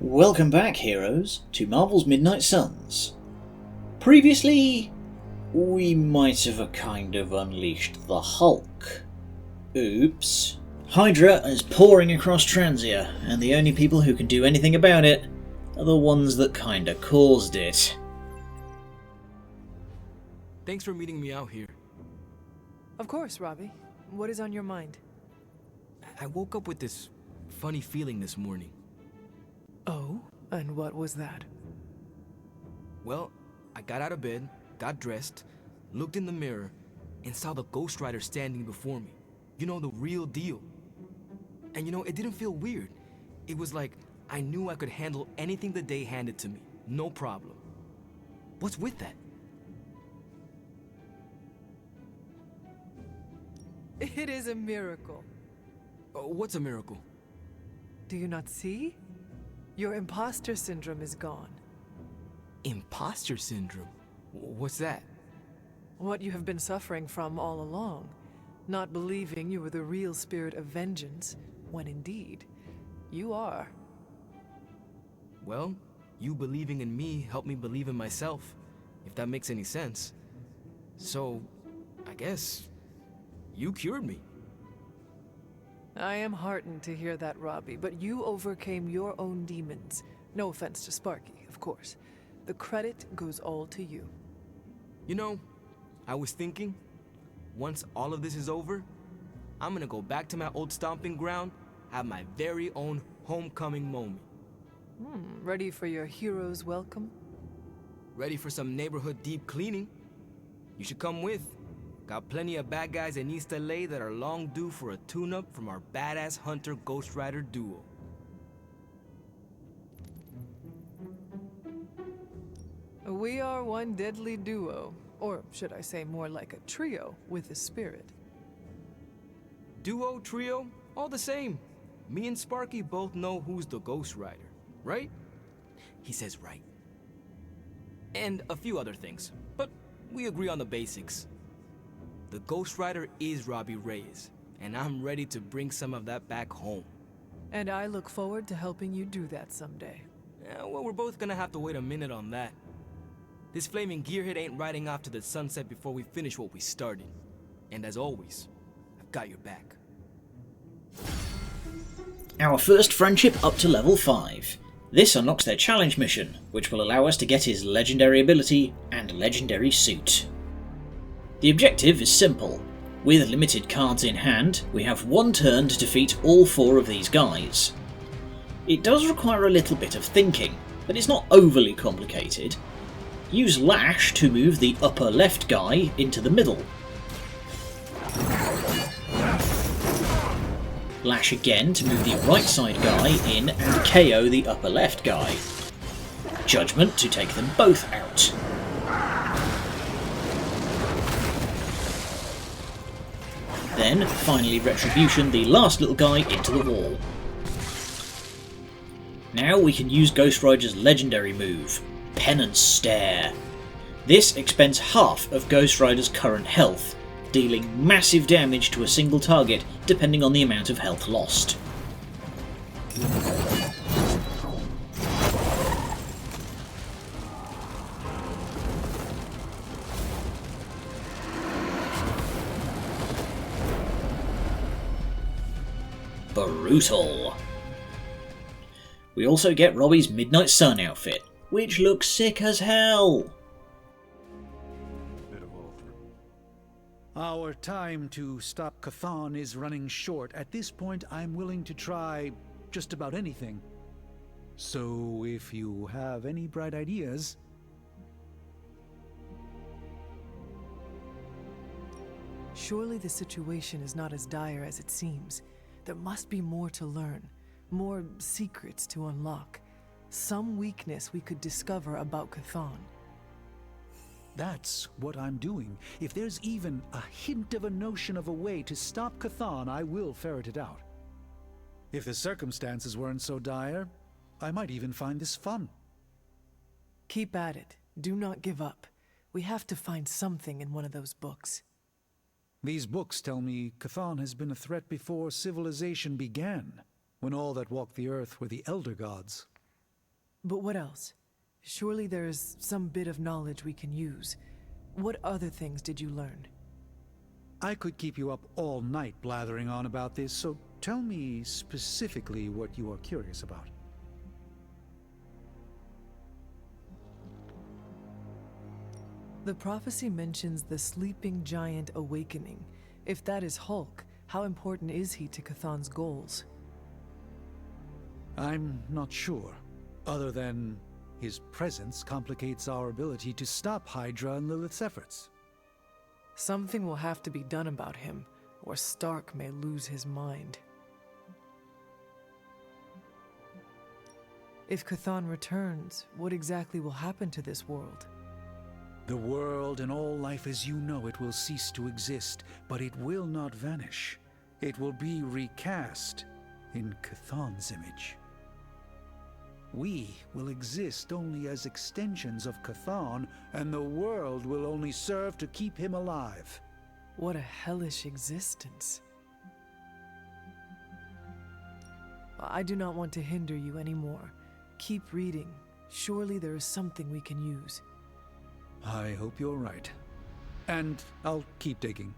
Welcome back, heroes, to Marvel's Midnight Suns. Previously, we might have kind of unleashed the Hulk. Oops. Hydra is pouring across Transia, and the only people who can do anything about it are the ones that kinda caused it. Thanks for meeting me out here. Of course, Robbie. What is on your mind? I woke up with this funny feeling this morning. Oh? And what was that? Well, I got out of bed, got dressed, looked in the mirror, and saw the Ghost Rider standing before me. You know, the real deal. And you know, it didn't feel weird. It was like I knew I could handle anything the day handed to me. No problem. What's with that? It is a miracle. What's a miracle? Do you not see? Your imposter syndrome is gone. Imposter syndrome? What's that? What you have been suffering from all along. Not believing you were the real spirit of vengeance, when indeed, you are. Well, you believing in me helped me believe in myself, if that makes any sense. So, I guess, you cured me. I am heartened to hear that, Robbie, but you overcame your own demons. No offense to Sparky, of course. The credit goes all to you. You know, I was thinking, once all of this is over, I'm gonna go back to my old stomping ground, have my very own homecoming moment. Ready for your hero's welcome? Ready for some neighborhood deep cleaning? You should come with. Got plenty of bad guys in East LA that are long due for a tune-up from our badass Hunter Ghost Rider duo. We are one deadly duo, or should I say more like a trio with a spirit. Duo, trio, all the same. Me and Sparky both know who's the Ghost Rider, right? He says right. And a few other things, but we agree on the basics. The Ghost Rider is Robbie Reyes, and I'm ready to bring some of that back home. And I look forward to helping you do that someday. Yeah, well, we're both gonna have to wait a minute on that. This flaming gearhead ain't riding off to the sunset before we finish what we started. And as always, I've got your back. Our first friendship up to level 5. This unlocks their challenge mission, which will allow us to get his legendary ability and legendary suit. The objective is simple. With limited cards in hand, we have one turn to defeat all 4 of these guys. It does require a little bit of thinking, but it's not overly complicated. Use Lash to move the upper left guy into the middle. Lash again to move the right side guy in and KO the upper left guy. Judgment to take them both out. Then, finally Retribution the last little guy into the wall. Now we can use Ghost Rider's legendary move, Penance Stare. This expends half of Ghost Rider's current health, dealing massive damage to a single target depending on the amount of health lost. Brutal. We also get Robbie's Midnight Sun outfit, which looks sick as hell. Our time to stop Cthon is running short. At this point, I'm willing to try just about anything. So if you have any bright ideas... Surely the situation is not as dire as it seems. There must be more to learn, more secrets to unlock, some weakness we could discover about Cthon. That's what I'm doing. If there's even a hint of a notion of a way to stop Cthon, I will ferret it out. If the circumstances weren't so dire, I might even find this fun. Keep at it. Do not give up. We have to find something in one of those books. These books tell me Cthon has been a threat before civilization began, when all that walked the earth were the Elder Gods. But what else? Surely there's some bit of knowledge we can use. What other things did you learn? I could keep you up all night blathering on about this, so tell me specifically what you are curious about. The prophecy mentions the sleeping giant awakening. If that is Hulk, how important is he to Cthon's goals? I'm not sure, other than his presence complicates our ability to stop Hydra and Lilith's efforts. Something will have to be done about him, or Stark may lose his mind. If Cthon returns, what exactly will happen to this world? The world and all life as you know it will cease to exist, but it will not vanish. It will be recast in Cthon's image. We will exist only as extensions of Cthon, and the world will only serve to keep him alive. What a hellish existence. I do not want to hinder you anymore. Keep reading. Surely there is something we can use. I hope you're right. And I'll keep digging.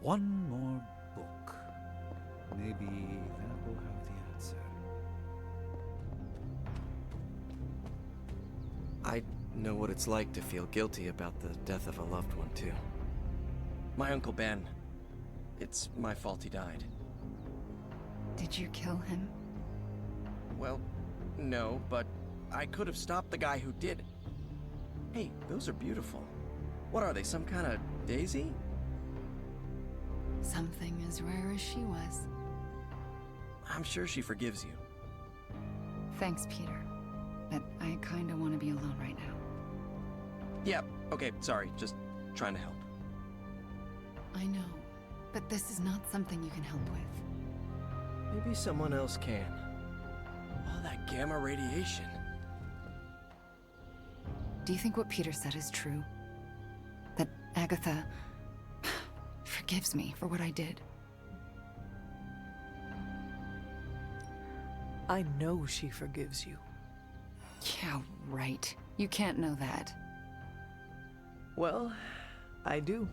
One more book. Maybe that will have the answer. I know what it's like to feel guilty about the death of a loved one, too. My Uncle Ben. It's my fault he died. Did you kill him? Well, no, but I could have stopped the guy who did. Hey, those are beautiful. What are they, some kind of daisy? Something as rare as she was. I'm sure she forgives you. Thanks, Peter. But I kinda want to be alone right now. Yeah, okay, sorry, just trying to help. I know, but this is not something you can help with. Maybe someone else can. All that gamma radiation. Do you think what Peter said is true? That Agatha forgives me for what I did? I know she forgives you. Yeah, right. You can't know that. Well, I do.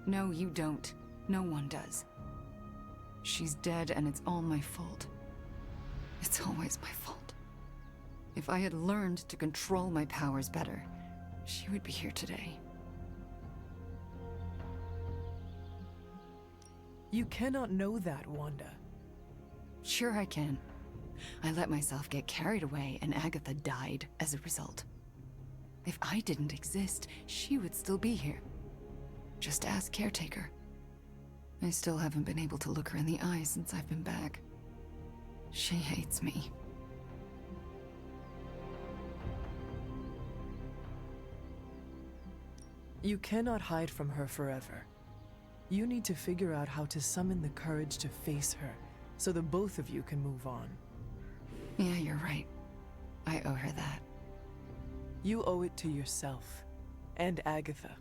No, you don't. No one does. She's dead and it's all my fault. It's always my fault. If I had learned to control my powers better, she would be here today. You cannot know that, Wanda. Sure I can. I let myself get carried away and Agatha died as a result. If I didn't exist, she would still be here. Just ask Caretaker. I still haven't been able to look her in the eye since I've been back. She hates me. You cannot hide from her forever. You need to figure out how to summon the courage to face her, so the both of you can move on. Yeah, you're right. I owe her that. You owe it to yourself, and Agatha.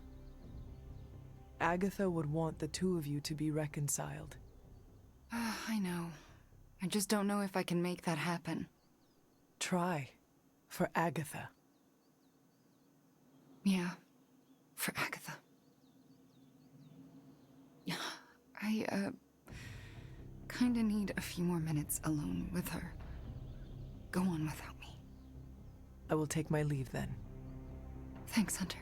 Agatha would want the two of you to be reconciled. I know. I just don't know if I can make that happen. Try. For Agatha. Yeah. For Agatha. I, kinda need a few more minutes alone with her. Go on without me. I will take my leave then. Thanks, Hunter.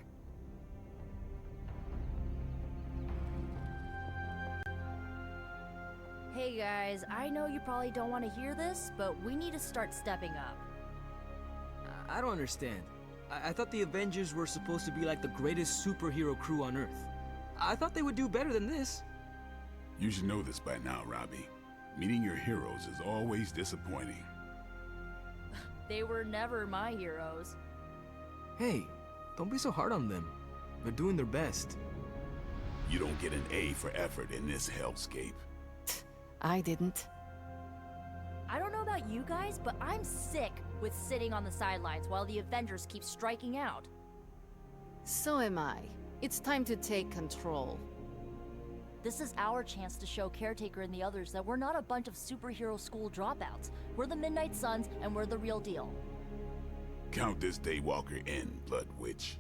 Hey guys, I know you probably don't want to hear this, but we need to start stepping up. I don't understand. I thought the Avengers were supposed to be like the greatest superhero crew on Earth. I thought they would do better than this. You should know this by now, Robbie. Meeting your heroes is always disappointing. They were never my heroes. Hey, don't be so hard on them. They're doing their best. You don't get an A for effort in this hellscape. I didn't. I don't know about you guys, but I'm sick with sitting on the sidelines while the Avengers keep striking out. So am I. It's time to take control. This is our chance to show Caretaker and the others that we're not a bunch of superhero school dropouts. We're the Midnight Suns, and we're the real deal. Count this Daywalker in, Blood Witch.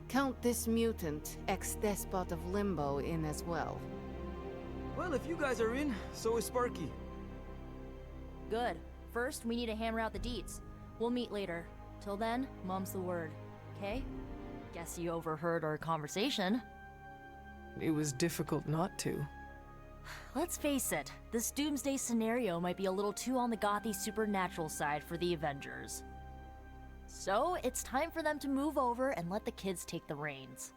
Count this mutant, ex-despot of Limbo, in as well. Well, if you guys are in, so is Sparky. Good. First, we need to hammer out the deets. We'll meet later. Till then, mum's the word. Okay? Guess you overheard our conversation. It was difficult not to. Let's face it, this doomsday scenario might be a little too on the gothy supernatural side for the Avengers. So, it's time for them to move over and let the kids take the reins.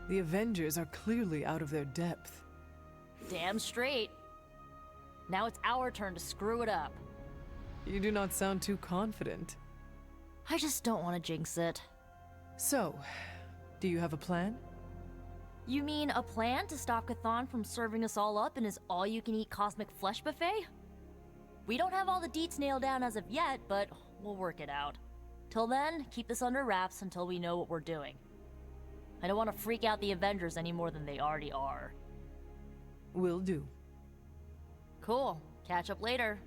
The Avengers are clearly out of their depth. Damn straight. Now it's our turn to screw it up. You do not sound too confident. I just don't want to jinx it. So, do you have a plan? You mean a plan to stop Cthon from serving us all up in his all-you-can-eat cosmic flesh buffet? We don't have all the deets nailed down as of yet, but we'll work it out. Till then, keep this under wraps until we know what we're doing. I don't want to freak out the Avengers any more than they already are. Will do. Cool. Catch up later.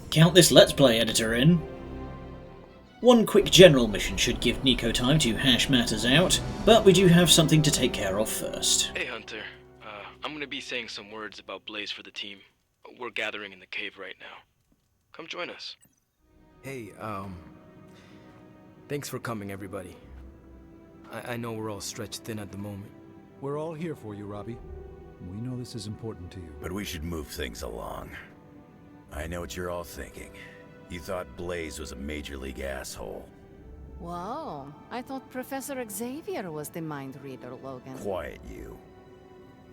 Count this Let's Play editor in. One quick general mission should give Nico time to hash matters out, but we do have something to take care of first. Hey Hunter, I'm gonna be saying some words about Blaze for the team. We're gathering in the cave right now. Come join us. Hey, thanks for coming, everybody. I know we're all stretched thin at the moment. We're all here for you, Robbie. We know this is important to you. But we should move things along. I know what you're all thinking. You thought Blaze was a major league asshole. Whoa, I thought Professor Xavier was the mind reader, Logan. Quiet, you.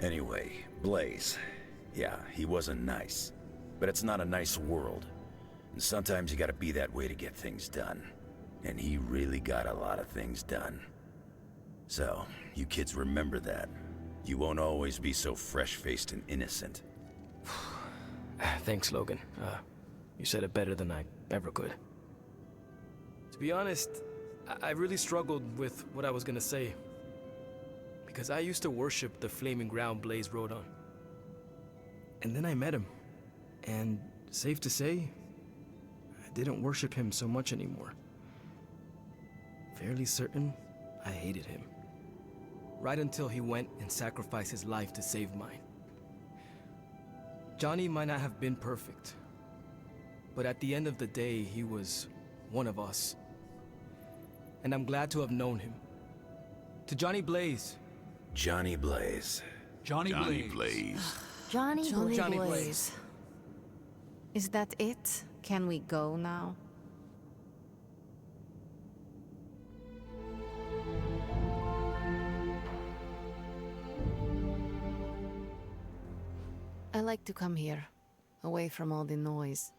Anyway, Blaze. Yeah, he wasn't nice. But it's not a nice world. And sometimes you gotta be that way to get things done. And he really got a lot of things done. So, you kids remember that. You won't always be so fresh-faced and innocent. Thanks, Logan. You said it better than I ever could. To be honest, I really struggled with what I was gonna say. Because I used to worship the flaming ground Blaze rode on. And then I met him. And safe to say, I didn't worship him so much anymore. Fairly certain I hated him. Right until he went and sacrificed his life to save mine. Johnny might not have been perfect, but at the end of the day, he was one of us. And I'm glad to have known him. To Johnny Blaze. Johnny Blaze. Johnny Blaze. Johnny Johnny Blaze. Blaze. Is that it? Can we go now? I like to come here, away from all the noise.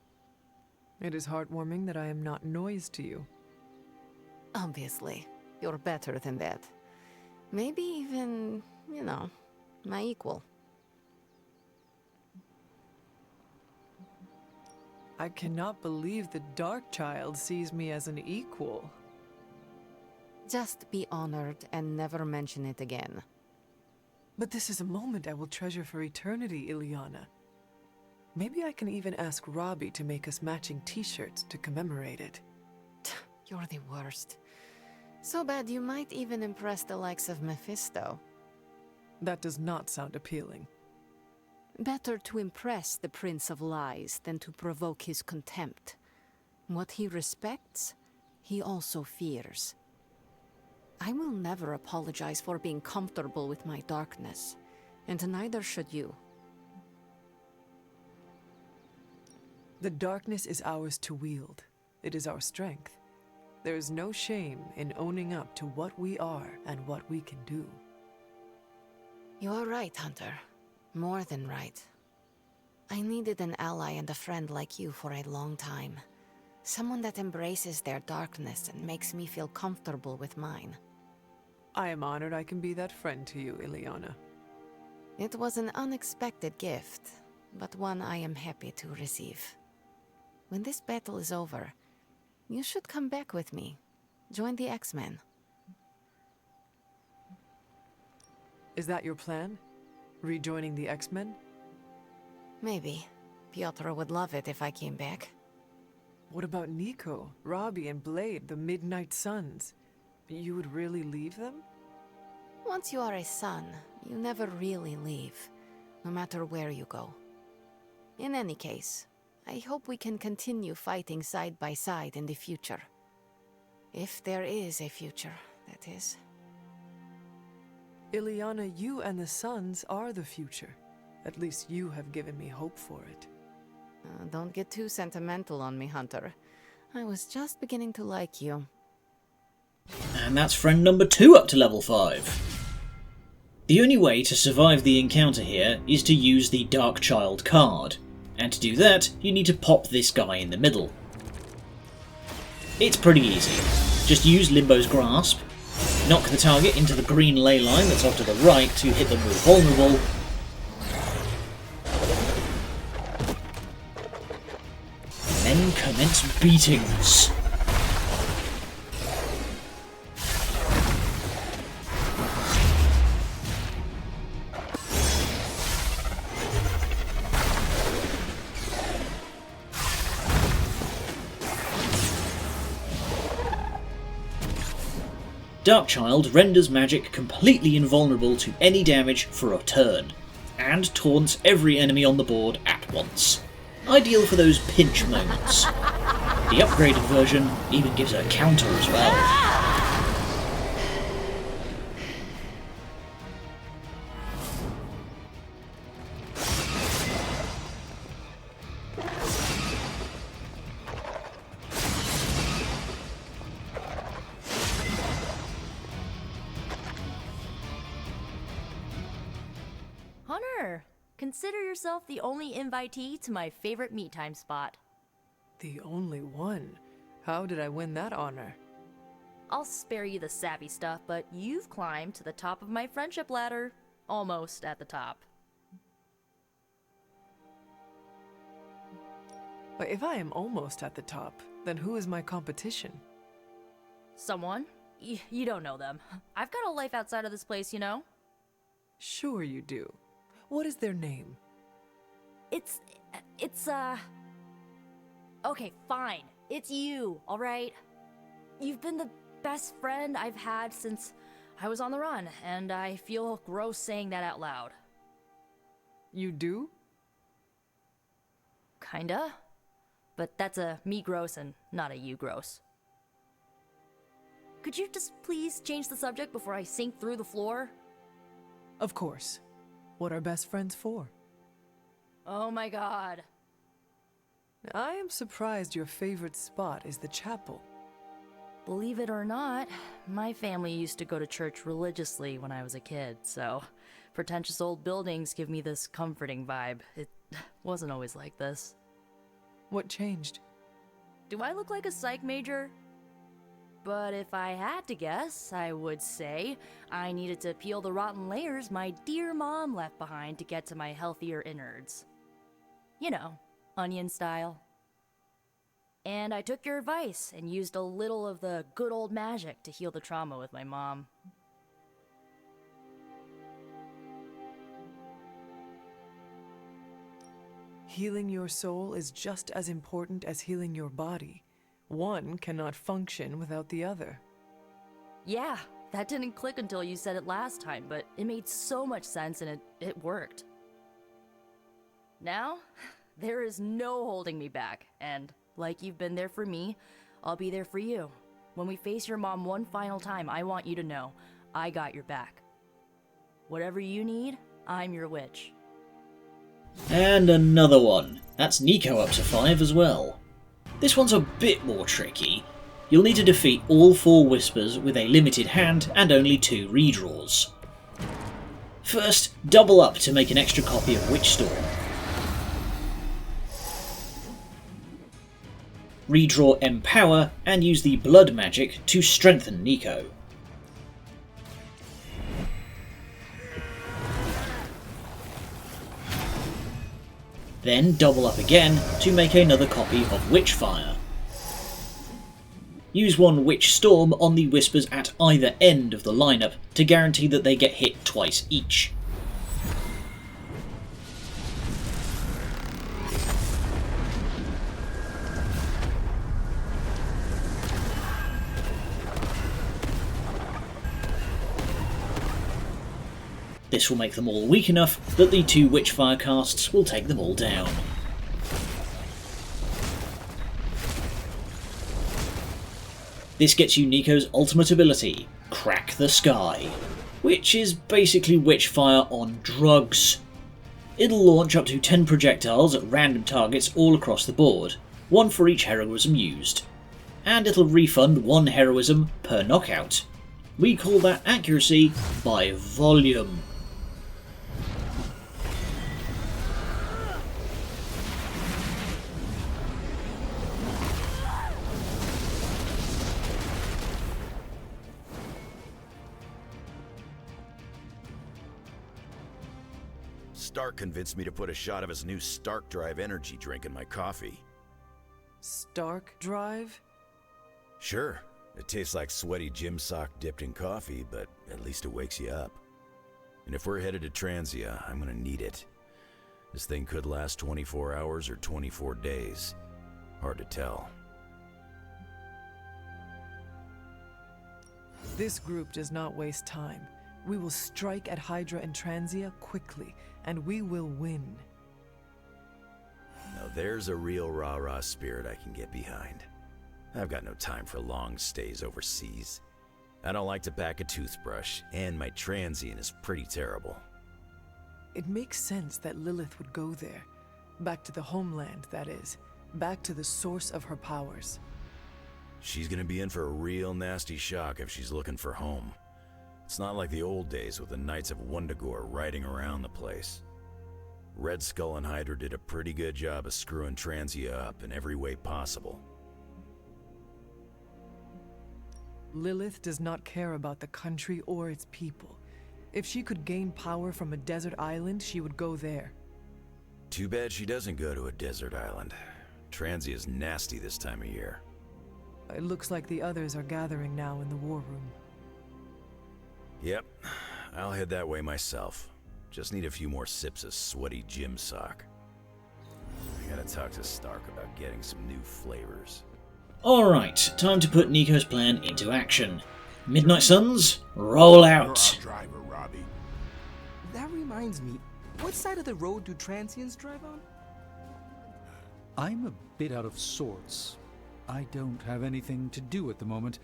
It is heartwarming that I am not noise to you. Obviously, you're better than that. Maybe even, you know, my equal. I cannot believe the Dark Child sees me as an equal. Just be honored and never mention it again. But this is a moment I will treasure for eternity, Ileana. Maybe I can even ask Robbie to make us matching t-shirts to commemorate it. You're the worst. So bad you might even impress the likes of Mephisto. That does not sound appealing. Better to impress the Prince of Lies than to provoke his contempt. What he respects, he also fears. I will never apologize for being comfortable with my darkness, and neither should you. The darkness is ours to wield. It is our strength. There is no shame in owning up to what we are and what we can do. You are right, Hunter. More than right. I needed an ally and a friend like you for a long time. Someone that embraces their darkness and makes me feel comfortable with mine. I am honored I can be that friend to you, Ileana. It was an unexpected gift, but one I am happy to receive. When this battle is over, you should come back with me. Join the X-Men. Is that your plan? Rejoining the X-Men? Maybe. Piotr would love it if I came back. What about Nico, Robbie, and Blade, the Midnight Suns? You would really leave them? Once you are a son, you never really leave, no matter where you go. In any case, I hope we can continue fighting side by side in the future. If there is a future, that is. Ileana, you and the Suns are the future. At least you have given me hope for it. Don't get too sentimental on me, Hunter. I was just beginning to like you. And that's friend number 2 up to level 5. The only way to survive the encounter here is to use the Dark Child card, and to do that you need to pop this guy in the middle. It's pretty easy. Just use Limbo's Grasp, knock the target into the green ley line that's off to the right to hit them with Vulnerable, and then commence beatings. Darkchild renders Magik completely invulnerable to any damage for a turn, and taunts every enemy on the board at once. Ideal for those pinch moments. The upgraded version even gives a counter as well. Hunter, consider yourself the only invitee to my favorite meet time spot. The only one? How did I win that honor? I'll spare you the savvy stuff, but you've climbed to the top of my friendship ladder. Almost at the top. But if I am almost at the top, then who is my competition? Someone? You don't know them. I've got a life outside of this place, you know? Sure you do. What is their name? It's Okay, fine. It's you, alright? You've been the best friend I've had since I was on the run, and I feel gross saying that out loud. You do? Kinda. But that's a me gross and not a you gross. Could you just please change the subject before I sink through the floor? Of course. What are best friends for? Oh my god. I am surprised your favorite spot is the chapel. Believe it or not, my family used to go to church religiously when I was a kid, so pretentious old buildings give me this comforting vibe. It wasn't always like this. What changed? Do I look like a psych major? But if I had to guess, I would say I needed to peel the rotten layers my dear mom left behind to get to my healthier innards. You know, onion style. And I took your advice and used a little of the good old magic to heal the trauma with my mom. Healing your soul is just as important as healing your body. One cannot function without the other. Yeah, that didn't click until you said it last time, but it made so much sense and it worked. Now, there is no holding me back, and like you've been there for me, I'll be there for you. When we face your mom one final time, I want you to know, I got your back. Whatever you need, I'm your witch. And another one. That's Nico up to 5 as well. This one's a bit more tricky. You'll need to defeat all 4 Whispers with a limited hand and only 2 redraws. First, double up to make an extra copy of Witchstorm. Redraw Empower and use the Blood Magic to strengthen Nico. Then double up again to make another copy of Witchfire. Use one Witch Storm on the Whispers at either end of the lineup to guarantee that they get hit twice each. This will make them all weak enough that the 2 Witchfire casts will take them all down. This gets you Nico's ultimate ability, Crack the Sky, which is basically Witchfire on drugs. It'll launch up to 10 projectiles at random targets all across the board, 1 for each heroism used. And it'll refund 1 heroism per knockout. We call that accuracy by volume. Stark convinced me to put a shot of his new Stark Drive energy drink in my coffee. Stark Drive? Sure. It tastes like sweaty gym sock dipped in coffee, but at least it wakes you up. And if we're headed to Transia, I'm gonna need it. This thing could last 24 hours or 24 days. Hard to tell. This group does not waste time. We will strike at Hydra and Transia quickly, and we will win. Now there's a real rah-rah spirit I can get behind. I've got no time for long stays overseas. I don't like to pack a toothbrush, and my transient is pretty terrible. It makes sense that Lilith would go there. Back to the homeland, that is. Back to the source of her powers. She's gonna be in for a real nasty shock if she's looking for home. It's not like the old days with the Knights of Wanda riding around the place. Red Skull and Hydra did a pretty good job of screwing Transia up in every way possible. Lilith does not care about the country or its people. If she could gain power from a desert island, she would go there. Too bad she doesn't go to a desert island. Transia's nasty this time of year. It looks like the others are gathering now in the war room. Yep, I'll head that way myself. Just need a few more sips of sweaty gym sock. I gotta talk to Stark about getting some new flavors. Alright, time to put Nico's plan into action. Midnight Suns, roll out! You're our driver, Robbie. That reminds me, what side of the road do transients drive on? I'm a bit out of sorts. I don't have anything to do at the moment.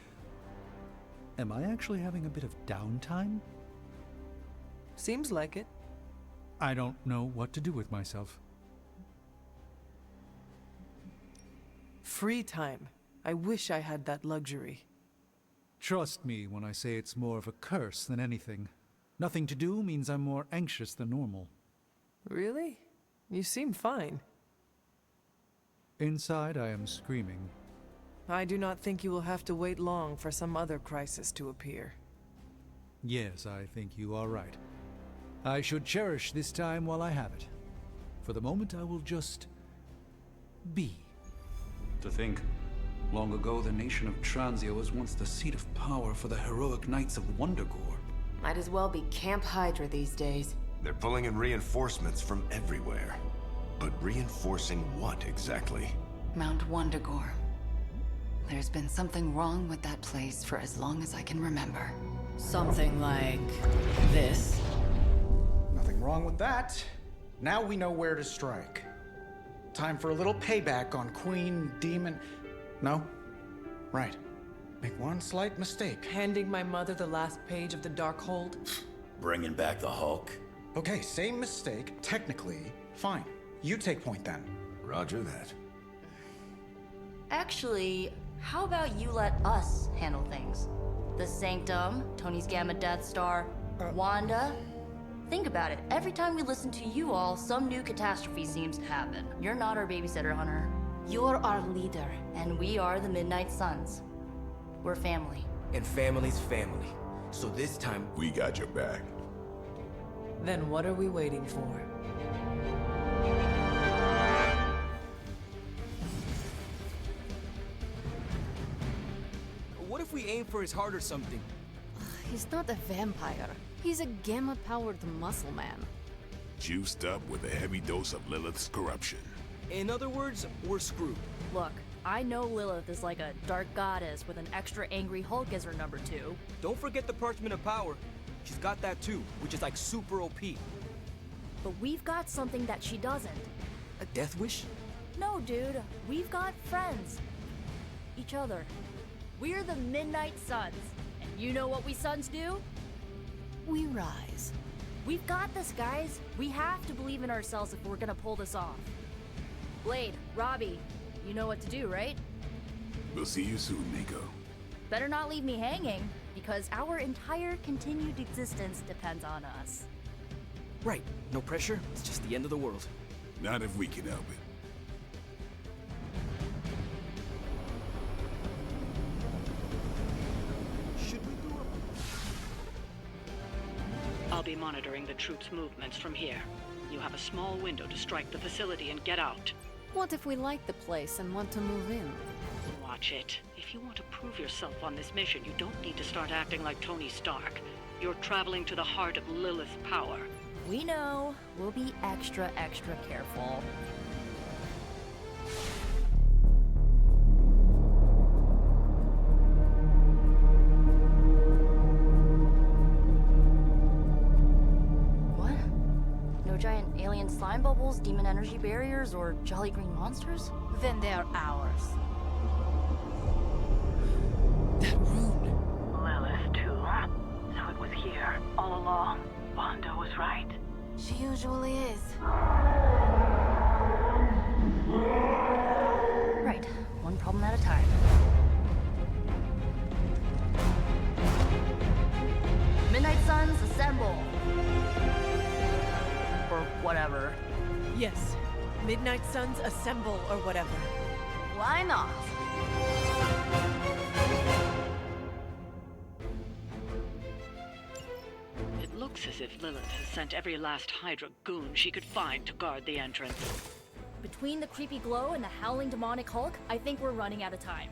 Am I actually having a bit of downtime? Seems like it. I don't know what to do with myself. Free time. I wish I had that luxury. Trust me when I say it's more of a curse than anything. Nothing to do means I'm more anxious than normal. Really? You seem fine. Inside, I am screaming. I do not think you will have to wait long for some other crisis to appear. Yes, I think you are right. I should cherish this time while I have it. For the moment, I will just be. To think, long ago the nation of Transia was once the seat of power for the heroic Knights of Wanda. Might as well be Camp Hydra these days. They're pulling in reinforcements from everywhere. But reinforcing what exactly? Mount Wondagore. There's been something wrong with that place for as long as I can remember. Something like this. Nothing wrong with that. Now we know where to strike. Time for a little payback on Queen Demon... No? Right. Make one slight mistake. Handing my mother the last page of the Darkhold? Bringing back the Hulk? Okay, same mistake. Technically, fine. You take point then. Roger that. Actually, how about you let us handle things? The Sanctum, Tony's Gamma Death Star, Wanda. Think about it. Every time we listen to you all, some new catastrophe seems to happen. You're not our babysitter, Hunter. You're our leader. And we are the Midnight Suns. We're family. And family's family. So this time... We got your back. Then what are we waiting for? if we aim for his heart or something? He's not a vampire. He's a gamma-powered muscle man. Juiced up with a heavy dose of Lilith's corruption. In other words, we're screwed. Look, I know Lilith is like a dark goddess with an extra angry Hulk as her number 2. Don't forget the Parchment of Power. She's got that too, which is like super OP. But we've got something that she doesn't. A death wish? No, dude. We've got friends. Each other. We're the Midnight Suns. And you know what we Suns do? We rise. We've got this, guys. We have to believe in ourselves if we're gonna pull this off. Blade, Robbie, you know what to do, right? We'll see you soon, Nico. Better not leave me hanging, because our entire continued existence depends on us. Right. No pressure. It's just the end of the world. Not if we can help it. I'll be monitoring the troops' movements from here. You have a small window to strike the facility and get out. What if we like the place and want to move in? Watch it. If you want to prove yourself on this mission, you don't need to start acting like Tony Stark. You're traveling to the heart of Lilith's power. We know. We'll be extra careful. Giant alien slime bubbles, demon energy barriers, or jolly green monsters? Then they're ours. That rune. Lilith, too. So it was here, all along. Wanda was right. She usually is. Right. One problem at a time. Midnight Suns, assemble! Or whatever. Yes. Midnight Suns, assemble, or whatever. Why not? It looks as if Lilith has sent every last Hydra goon she could find to guard the entrance. Between the creepy glow and the howling demonic Hulk, I think we're running out of time.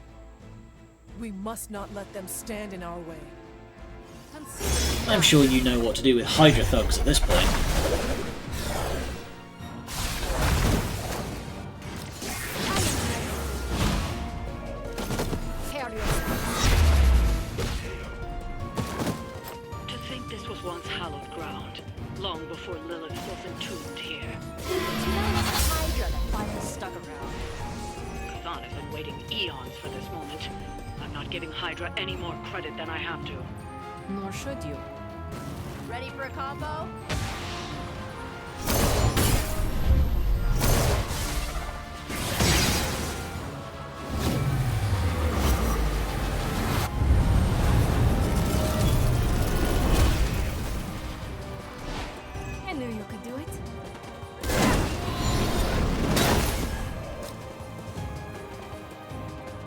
We must not let them stand in our way. I'm sure you know what to do with Hydra thugs at this point. To think this was once hallowed ground, long before Lilith was entombed here. Hydra that finally stuck around. Cthon has been waiting eons for this moment. I'm not giving Hydra any more credit than I have to. Nor should you. Ready for a combo? I knew you could do it.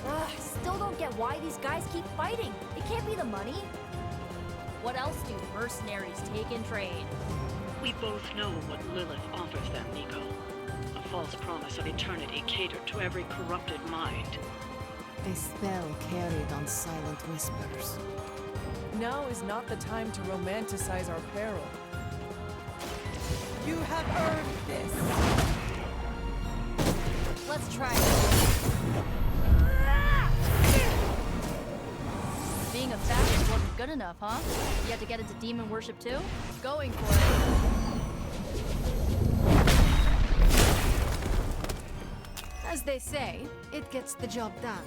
I still don't get why these guys keep fighting. It can't be the money. What else do mercenaries take in trade? We both know what Lilith offers them, Nico. A false promise of eternity catered to every corrupted mind. A spell carried on silent whispers. Now is not the time to romanticize our peril. You have earned this. Let's try it. Being a bastard wasn't good enough, huh? You had to get into demon worship too? Going for it. As they say, it gets the job done.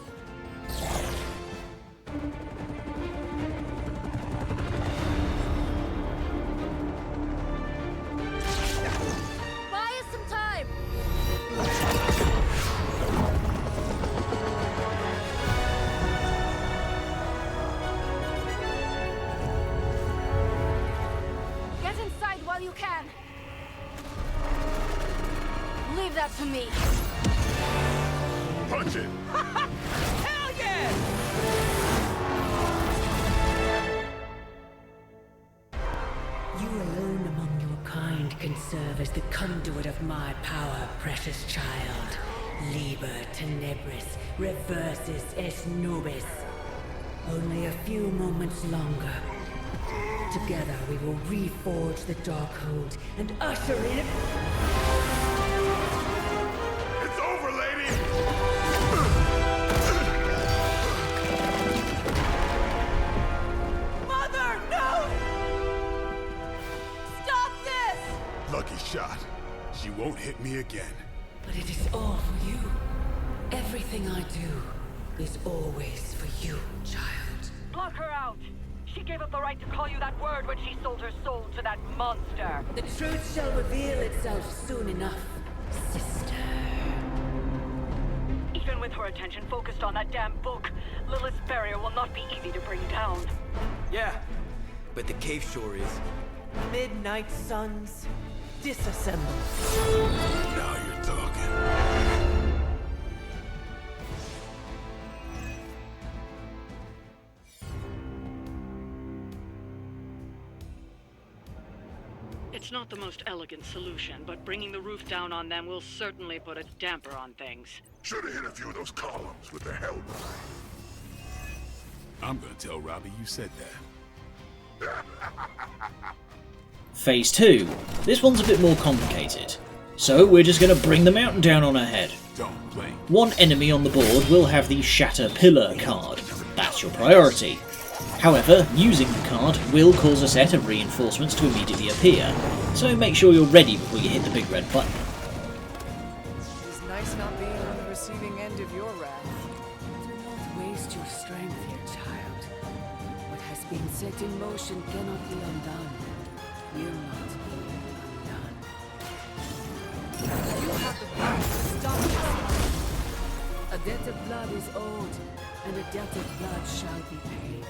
Buy us some time! Get inside while you can. Leave that to me. Punch it! Hell yeah! You alone among your kind can serve as the conduit of my power, precious child. Liber tenebris reversus est nobis. Only a few moments longer. Together we will reforge the Darkhold and usher in... It's over, lady! Mother, no! Stop this! Lucky shot. She won't hit me again. But it is all for you. Everything I do is always for you, child. Block her out! She gave up the right to call you that word when she sold her soul to that monster. The truth shall reveal itself soon enough, sister. Even with her attention focused on that damn book, Lilith's barrier will not be easy to bring down. Yeah, but the cave shore is. Midnight suns, disassemble. Now you're talking. It's not the most elegant solution, but bringing the roof down on them will certainly put a damper on things. Should have hit a few of those columns with the hell. I'm gonna tell Robbie you said that. Phase 2. This one's a bit more complicated. So we're just going to bring the mountain down on her head. Don't blink. One enemy on the board will have the Shatter Pillar card. That's your priority. However, using the card will cause a set of reinforcements to immediately appear, so make sure you're ready before you hit the big red button. It's nice not being on the receiving end of your wrath. Do not waste your strength here, child. What has been set in motion cannot be undone. Will not be undone. You have the power to stop this. A debt of blood is owed, and a debt of blood shall be paid.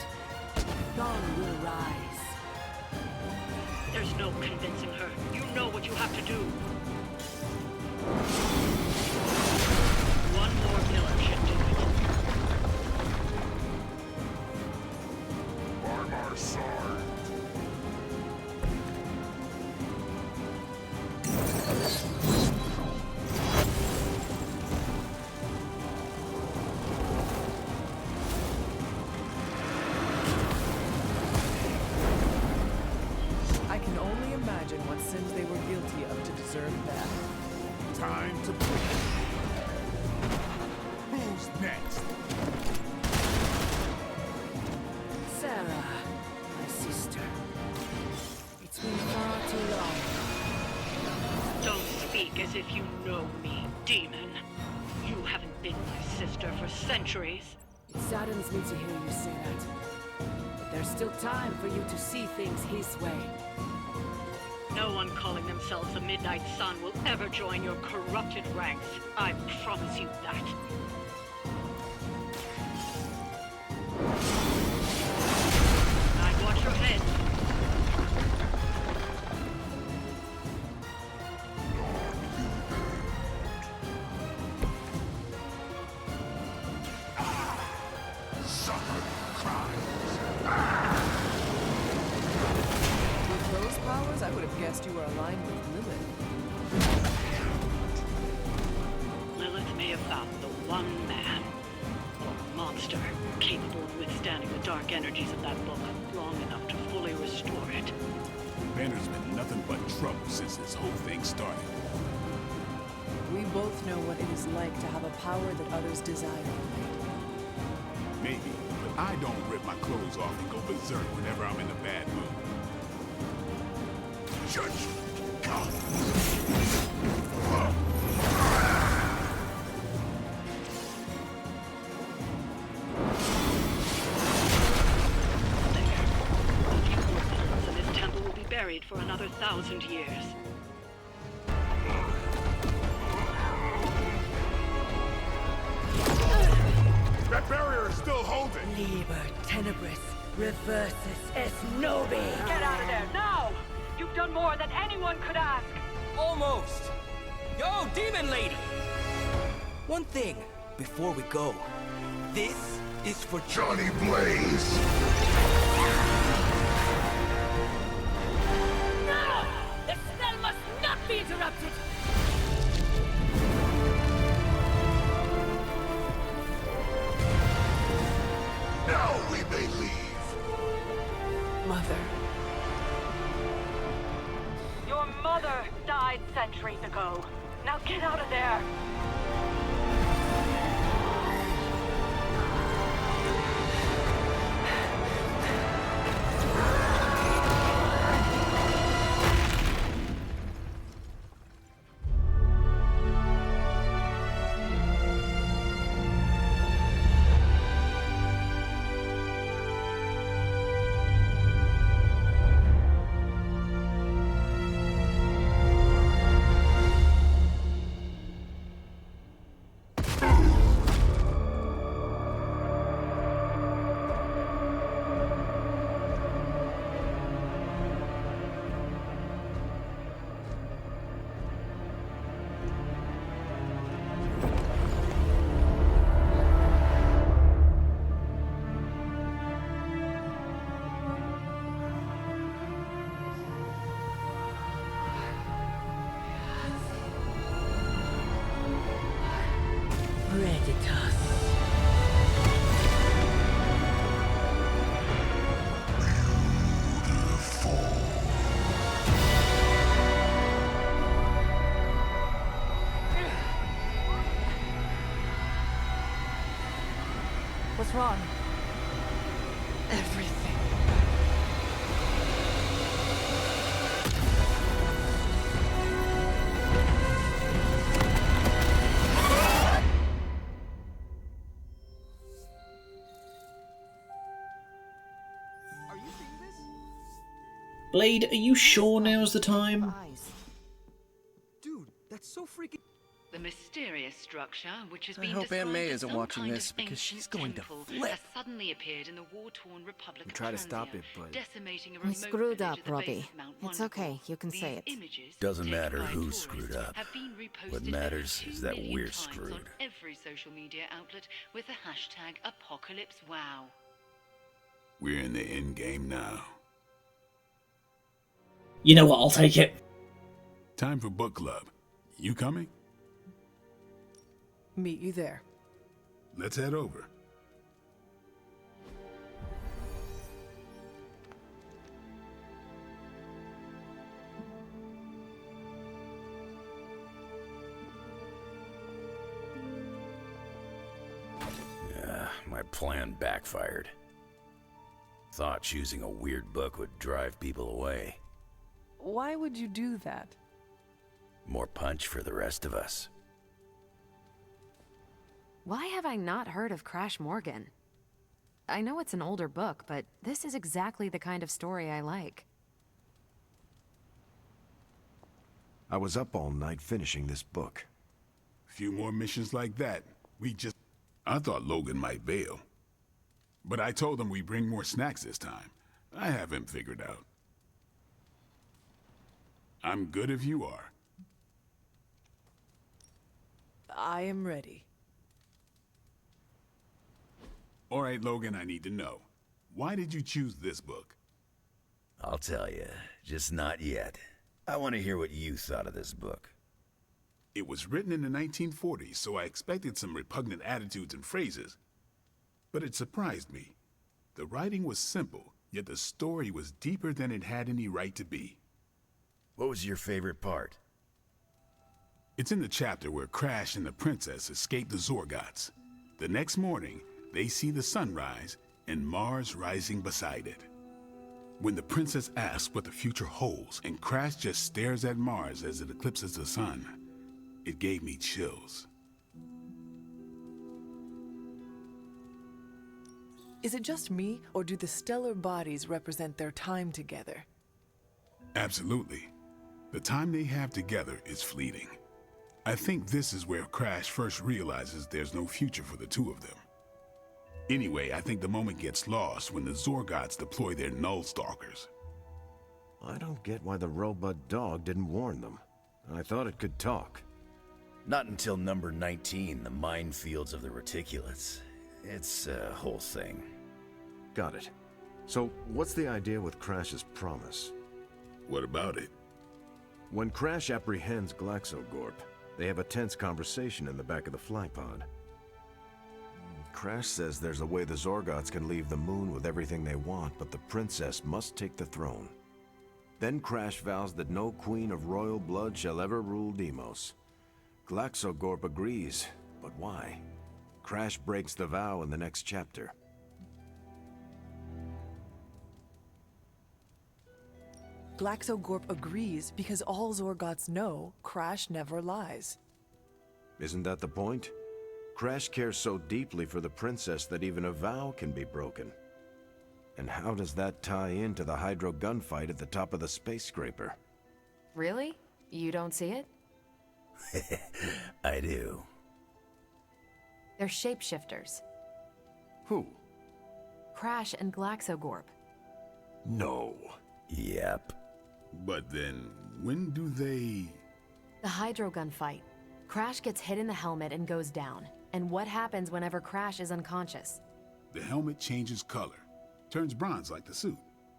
Dawn will rise. There's no convincing her. You know what you have to do. One more pillar should do it. By my sword. I can only imagine what sins they were guilty of to deserve that. Time to play. Who's next? Sarah, my sister. It's been far too long. Don't speak as if you know me, demon. You haven't been my sister for centuries. It saddens me to hear you say that. But there's still time for you to see things his way. No one calling themselves the Midnight Sun will ever join your corrupted ranks. I promise you that. I'd watch your head. With those powers, I would have guessed you were aligned with Lilith. Lilith may have found the one man, or monster, capable of withstanding the dark energies of that book long enough to fully restore it. Banner's been nothing but trouble since this whole thing started. We both know what it is like to have a power that others desire. Maybe, but I don't rip my clothes off and go berserk whenever I'm in a bad mood. Judge God. So this temple will be buried for another 1,000 years. That barrier is still holding. Liber tenebris reversus es nobi. Get out of there, now! You've done more than anyone could ask! Almost. Yo, demon lady! One thing before we go. This is for Johnny Blaze. No! The spell must not be interrupted! Now we Now get out of there! What's wrong? Everything. Blade, are you sure now's the time? Dude, that's so freaking... The mysterious structure, which has I been hope Aunt described May as isn't some watching kind this, of because she's ancient going to temple, flip. has suddenly appeared in the war-torn Republic We of try to Transia, stop it, but... decimating a We remote screwed village up, at the base Robbie. of Mount It's Wonderful. okay, you can These say it. images, Doesn't taken matter by who tourists, screwed up. have been reposted What over matters 2 is that million we're times on screwed. every social media outlet with the hashtag #ApocalypseWow. We're in the end game now. You know what, I'll take it. Time for book club. You coming? Meet you there. Let's head over. My plan backfired. Thought choosing a weird book would drive people away. Why would you do that? More punch for the rest of us. Why have I not heard of Crash Morgan? I know it's an older book, but this is exactly the kind of story I like. I was up all night finishing this book. Few more missions like that. I thought Logan might bail. But I told him we bring more snacks this time. I have him figured out. I'm good if you are. I am ready. All right, Logan, I need to know. Why did you choose this book? I'll tell you, just not yet. I want to hear what you thought of this book. It was written in the 1940s, so I expected some repugnant attitudes and phrases. But it surprised me. The writing was simple, yet the story was deeper than it had any right to be. What was your favorite part? It's in the chapter where Crash and the princess escape the Zorgots. The next morning, they see the sun rise and Mars rising beside it. When the princess asks what the future holds and Crash just stares at Mars as it eclipses the sun, it gave me chills. Is it just me, or do the stellar bodies represent their time together? Absolutely. The time they have together is fleeting. I think this is where Crash first realizes there's no future for the two of them. Anyway, I think the moment gets lost when the Zorgots deploy their Null Stalkers. I don't get why the robot dog didn't warn them. I thought it could talk. Not until number 19, the minefields of the reticulates. It's a whole thing. Got it. So, what's the idea with Crash's promise? What about it? When Crash apprehends Glaxogorp, they have a tense conversation in the back of the flypod. Crash says there's a way the Zorgots can leave the moon with everything they want, but the princess must take the throne. Then Crash vows that no queen of royal blood shall ever rule Deimos. Glaxogorp agrees, but why? Crash breaks the vow in the next chapter. Glaxogorp agrees because all Zorgots know Crash never lies. Isn't that the point? Crash cares so deeply for the princess that even a vow can be broken. And how does that tie into the Hydro gunfight at the top of the space scraper? Really? You don't see it? I do. They're shapeshifters. Who? Crash and Glaxogorp. No. Yep. But then, when do they... The Hydro gunfight. Crash gets hit in the helmet and goes down. And what happens whenever Crash is unconscious? The helmet changes color. Turns bronze like the suit.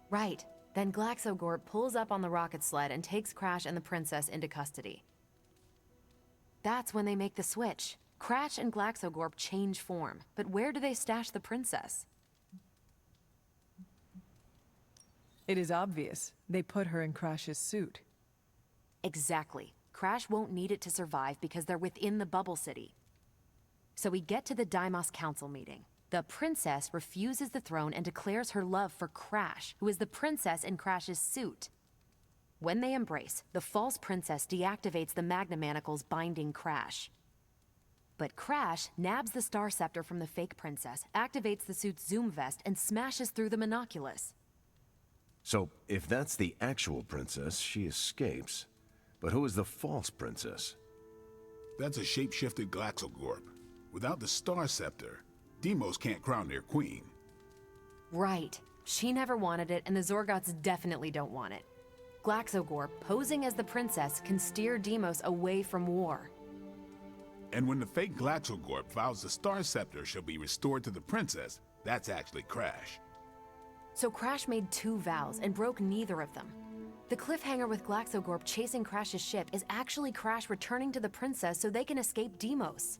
Right. Then Glaxogorp pulls up on the rocket sled and takes Crash and the princess into custody. That's when they make the switch. Crash and Glaxogorp change form. But where do they stash the princess? It is obvious. They put her in Crash's suit. Exactly. Crash won't need it to survive because they're within the bubble city. So we get to the Deimos Council meeting. The princess refuses the throne and declares her love for Crash, who is the princess in Crash's suit. When they embrace, the false princess deactivates the Magna Manacles binding Crash. But Crash nabs the Star Scepter from the fake princess, activates the suit's zoom vest, and smashes through the Monoculus. So, if that's the actual princess, she escapes. But who is the false princess? That's a shape-shifted Glaxogorp. Without the Star Scepter, Deimos can't crown their queen. Right. She never wanted it, and the Zorgots definitely don't want it. Glaxogorp, posing as the princess, can steer Deimos away from war. And when the fake Glaxogorp vows the Star Scepter shall be restored to the princess, that's actually Crash. So Crash made 2 vows and broke neither of them. The cliffhanger with Glaxogorp chasing Crash's ship is actually Crash returning to the princess so they can escape Deimos.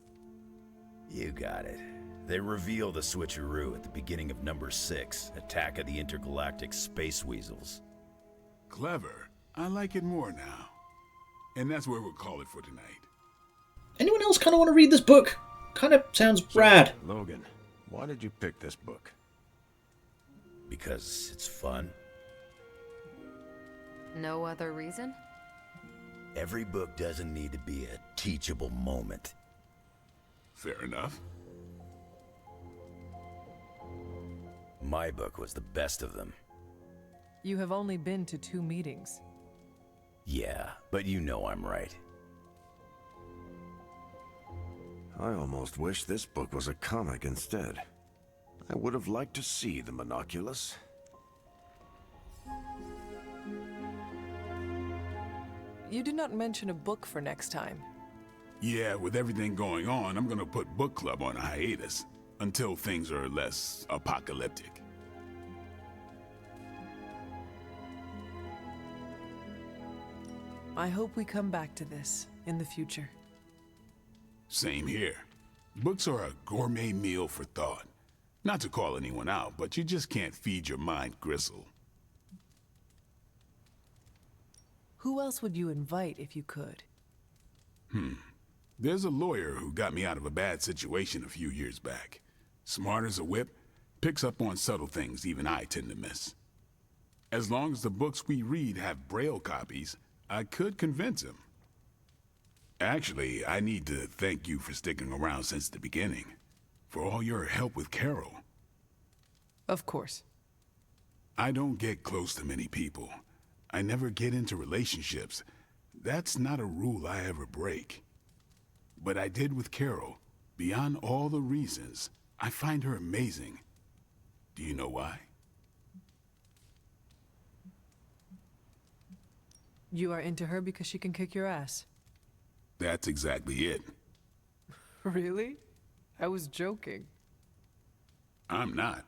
You got it. They reveal the switcheroo at the beginning of number 6, Attack of the Intergalactic Space Weasels. Clever. I like it more now. And that's where we'll call it for tonight. Anyone else kind of want to read this book? Kind of sounds rad. Logan, why did you pick this book? Because it's fun. No other reason? Every book doesn't need to be a teachable moment. Fair enough. My book was the best of them. You have only been to 2 meetings. Yeah, but you know I'm right. I almost wish this book was a comic instead. I would have liked to see the Monoculus. You did not mention a book for next time. Yeah, with everything going on, I'm gonna put book club on a hiatus until things are less apocalyptic. I hope we come back to this in the future. Same here. Books are a gourmet meal for thought. Not to call anyone out, but you just can't feed your mind gristle. Who else would you invite if you could? There's a lawyer who got me out of a bad situation a few years back. Smart as a whip, picks up on subtle things even I tend to miss. As long as the books we read have Braille copies, I could convince him. Actually, I need to thank you for sticking around since the beginning. For all your help with Carol. Of course. I don't get close to many people. I never get into relationships. That's not a rule I ever break. But I did with Carol. Beyond all the reasons, I find her amazing. Do you know why? You are into her because she can kick your ass. That's exactly it. Really? I was joking. I'm not.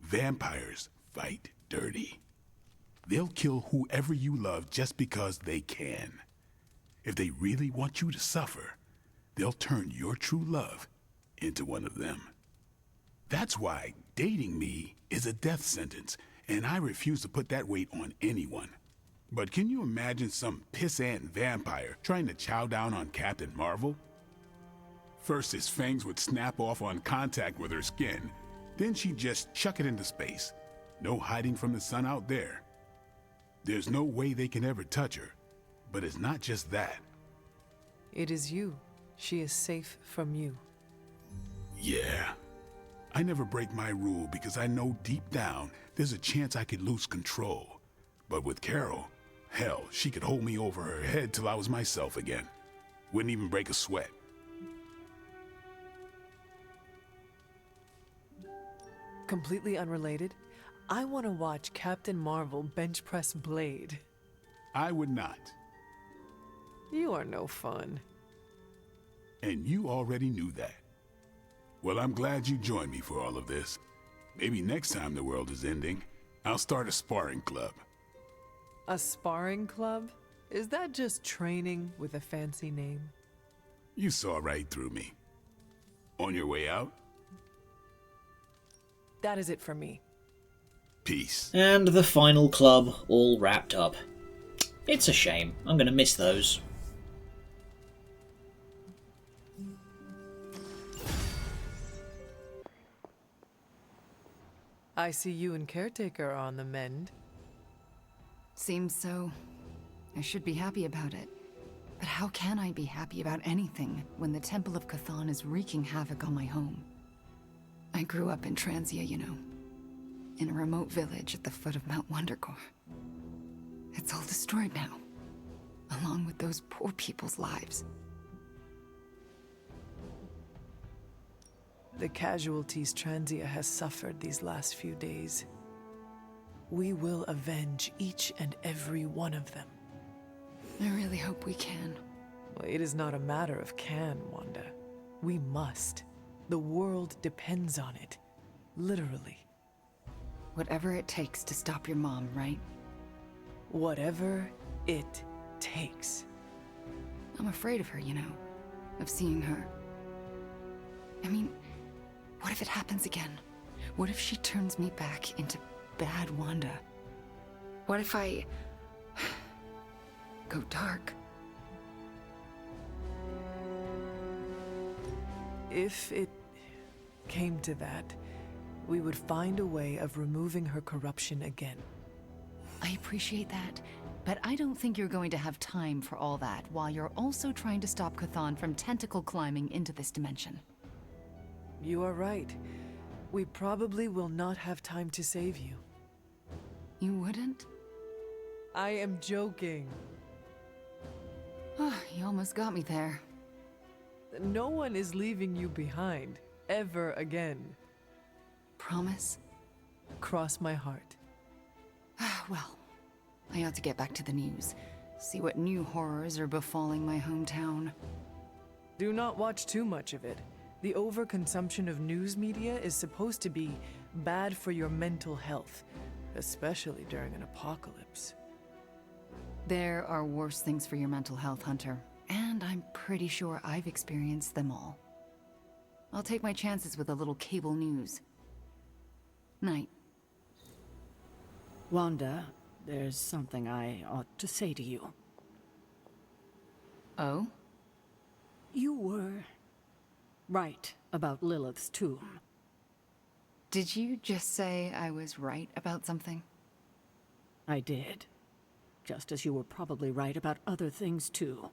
Vampires fight dirty. They'll kill whoever you love just because they can. If they really want you to suffer, they'll turn your true love into one of them. That's why dating me is a death sentence, and I refuse to put that weight on anyone. But can you imagine some pissant vampire trying to chow down on Captain Marvel? First his fangs would snap off on contact with her skin, then she'd just chuck it into space. No hiding from the sun out there. There's no way they can ever touch her. But it's not just that. It is you. She is safe from you. Yeah. I never break my rule because I know deep down there's a chance I could lose control. But with Carol, hell, she could hold me over her head till I was myself again. Wouldn't even break a sweat. Completely unrelated, I want to watch Captain Marvel bench press Blade. I would not. You are no fun. And you already knew that. Well, I'm glad you joined me for all of this. Maybe next time the world is ending, I'll start a sparring club. A sparring club? Is that just training with a fancy name? You saw right through me. On your way out? That is it for me. Peace. And the final club all wrapped up. It's a shame. I'm going to miss those. I see you and Caretaker are on the mend. Seems so. I should be happy about it. But how can I be happy about anything when the Temple of Cthon is wreaking havoc on my home? I grew up in Transia, you know. In a remote village at the foot of Mount Wondercore. It's all destroyed now. Along with those poor people's lives. The casualties Transia has suffered these last few days. We will avenge each and every one of them. I really hope we can. Well, it is not a matter of can, Wanda. We must. The world depends on it. Literally. Whatever it takes to stop your mom, right? Whatever it takes. I'm afraid of her, you know. Of seeing her. I mean, what if it happens again? What if she turns me back into bad Wanda? What if I go dark? If it came to that, we would find a way of removing her corruption again. I appreciate that, but I don't think you're going to have time for all that while you're also trying to stop Cthon from tentacle climbing into this dimension. You are right. We probably will not have time to save you. You wouldn't? I am joking. You almost got me there. No one is leaving you behind, ever again. Promise? Cross my heart. Well, I ought to get back to the news. See what new horrors are befalling my hometown. Do not watch too much of it. The overconsumption of news media is supposed to be bad for your mental health, especially during an apocalypse. There are worse things for your mental health, Hunter, and I'm pretty sure I've experienced them all. I'll take my chances with a little cable news. Night. Wanda, there's something I ought to say to you. Oh? You were right about Lilith's tomb. Did you just say I was right about something? I did. Just as you were probably right about other things, too.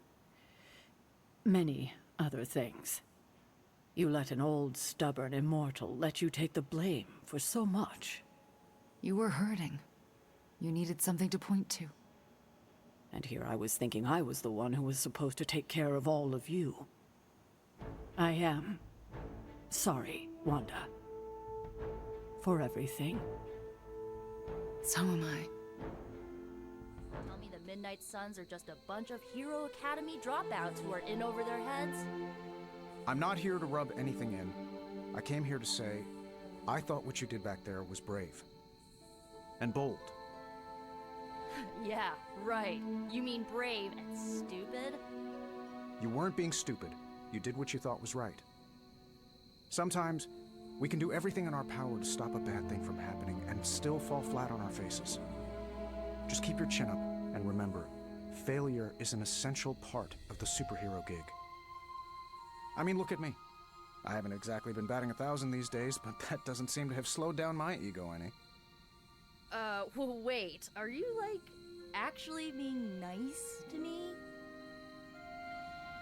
Many other things. You let an old, stubborn immortal let you take the blame for so much. You were hurting. You needed something to point to. And here I was thinking I was the one who was supposed to take care of all of you. I am sorry, Wanda. For everything. So am I. Tell me the Midnight Suns are just a bunch of Hero Academy dropouts who are in over their heads? I'm not here to rub anything in. I came here to say, I thought what you did back there was brave. And bold. Yeah, right. You mean brave and stupid? You weren't being stupid. You did what you thought was right. Sometimes, we can do everything in our power to stop a bad thing from happening and still fall flat on our faces. Just keep your chin up And remember, failure is an essential part of the superhero gig. I mean, look at me. I haven't exactly been batting 1,000 these days, but that doesn't seem to have slowed down my ego any. Well, wait, are you, like, actually being nice to me?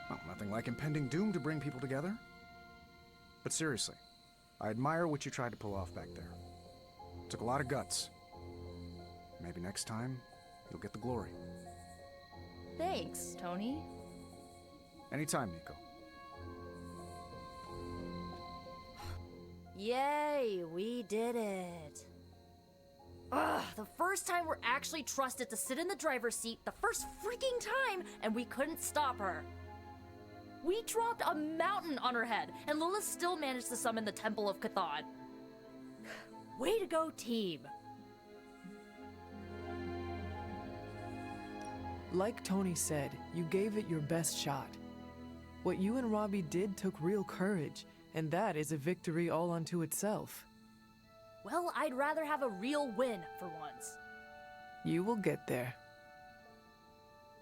Well, nothing like impending doom to bring people together. But seriously, I admire what you tried to pull off back there. It took a lot of guts. Maybe next time, you'll get the glory. Thanks, Tony. Anytime, Nico. Yay, we did it. Ugh, the first time we're actually trusted to sit in the driver's seat, the first freaking time, and we couldn't stop her. We dropped a mountain on her head, and Lilith still managed to summon the Temple of Cthon. Way to go, team. Like Tony said, you gave it your best shot. What you and Robbie did took real courage, and that is a victory all unto itself. Well, I'd rather have a real win for once. You will get there.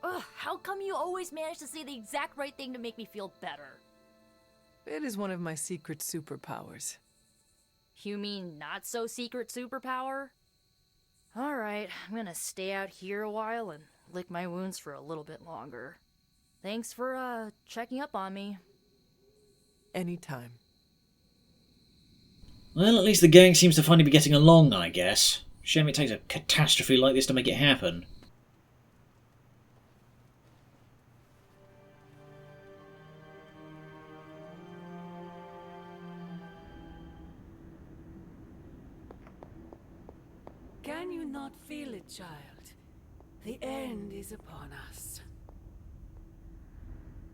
Ugh, how come you always manage to say the exact right thing to make me feel better? It is one of my secret superpowers. You mean not so secret superpower? Alright, I'm gonna stay out here a while and lick my wounds for a little bit longer. Thanks for, checking up on me. Anytime. Well, at least the gang seems to finally be getting along, I guess. Shame it takes a catastrophe like this to make it happen. Can you not feel it, child? The end is upon us.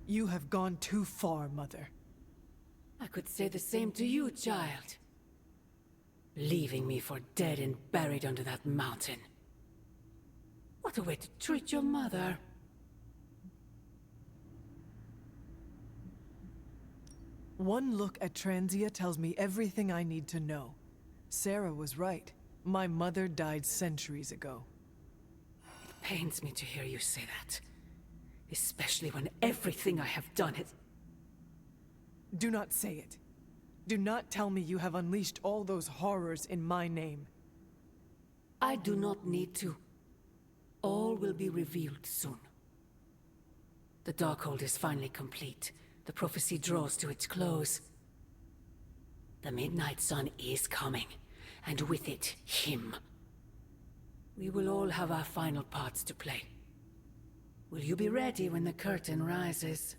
You have gone too far, Mother. I could say the same to you, child. Leaving me for dead and buried under that mountain. What a way to treat your mother. One look at Transia tells me everything I need to know. Sarah was right. My mother died centuries ago. It pains me to hear you say that. Especially when everything I have done has... Do not say it. Do not tell me you have unleashed all those horrors in my name. I do not need to. All will be revealed soon. The Darkhold is finally complete. The prophecy draws to its close. The Midnight Sun is coming, and with it, him. We will all have our final parts to play. Will you be ready when the curtain rises?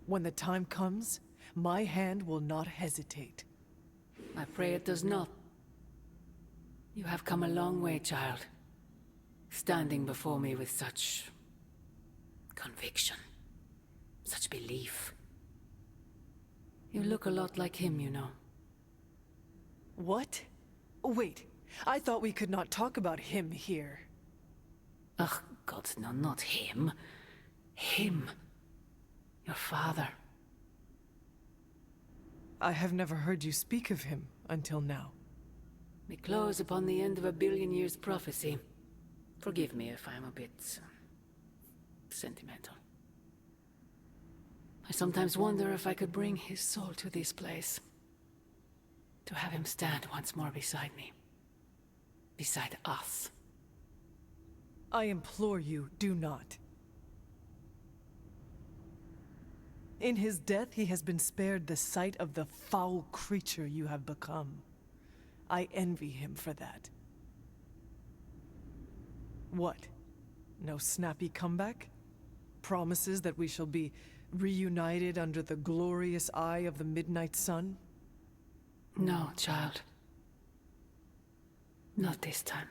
When the time comes, my hand will not hesitate. I pray it does not. You have come a long way, child. Standing before me with such... conviction. Such belief. You look a lot like him, you know. What? Wait, I thought we could not talk about him here. Ugh, God, no, not him. Him. Your father. I have never heard you speak of him until now. We close upon the end of a billion years prophecy. Forgive me if I'm a bit... sentimental. I sometimes wonder if I could bring his soul to this place. To have him stand once more beside me. Beside us. I implore you, do not. In his death, he has been spared the sight of the foul creature you have become. I envy him for that. What? No snappy comeback? Promises that we shall be reunited under the glorious eye of the Midnight Sun? No, child. Not this time.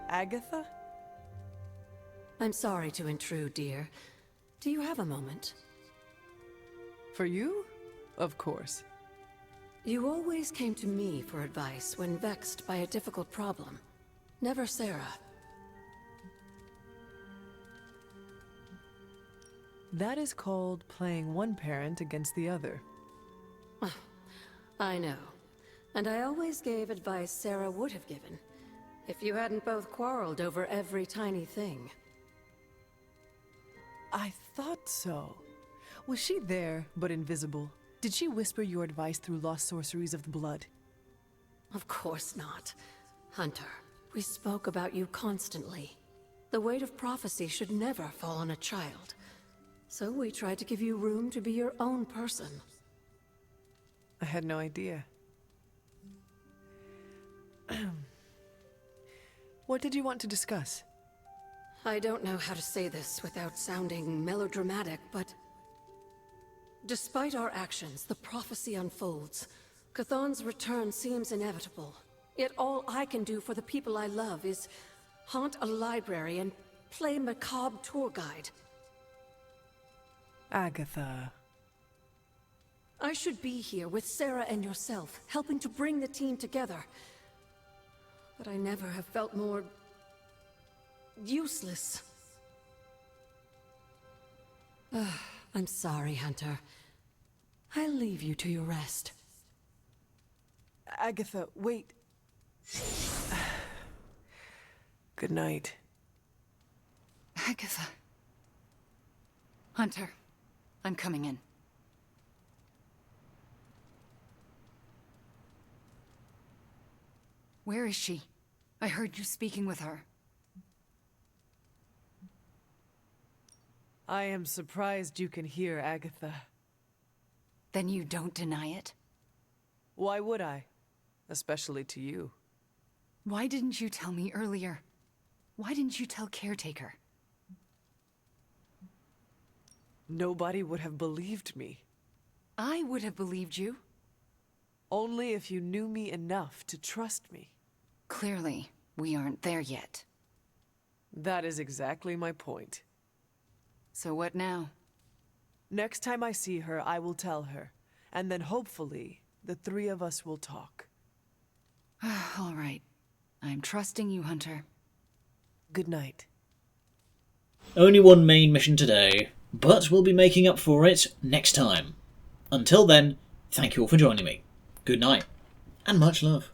Agatha? I'm sorry to intrude, dear. Do you have a moment? For you? Of course. You always came to me for advice when vexed by a difficult problem. Never Sarah. That is called playing one parent against the other. I know. And I always gave advice Sarah would have given, if you hadn't both quarreled over every tiny thing. I thought so. Was she there, but invisible? Did she whisper your advice through lost sorceries of the blood? Of course not. Hunter, we spoke about you constantly. The weight of prophecy should never fall on a child. So we tried to give you room to be your own person. I had no idea. What did you want to discuss? I don't know how to say this without sounding melodramatic, but... despite our actions, the prophecy unfolds. Cthon's return seems inevitable. Yet all I can do for the people I love is haunt a library and play macabre tour guide. Agatha. I should be here with Sarah and yourself, helping to bring the team together. But I never have felt more... useless. I'm sorry, Hunter. I'll leave you to your rest. Agatha, wait. Good night. Agatha. Hunter, I'm coming in. Where is she? I heard you speaking with her. I am surprised you can hear, Agatha. Then you don't deny it? Why would I? Especially to you. Why didn't you tell me earlier? Why didn't you tell Caretaker? Nobody would have believed me. I would have believed you. Only if you knew me enough to trust me. Clearly, we aren't there yet. That is exactly my point. So what now? Next time I see her, I will tell her. And then hopefully, the three of us will talk. All right. I'm trusting you, Hunter. Good night. Only one main mission today, but we'll be making up for it next time. Until then, thank you all for joining me. Good night, and much love.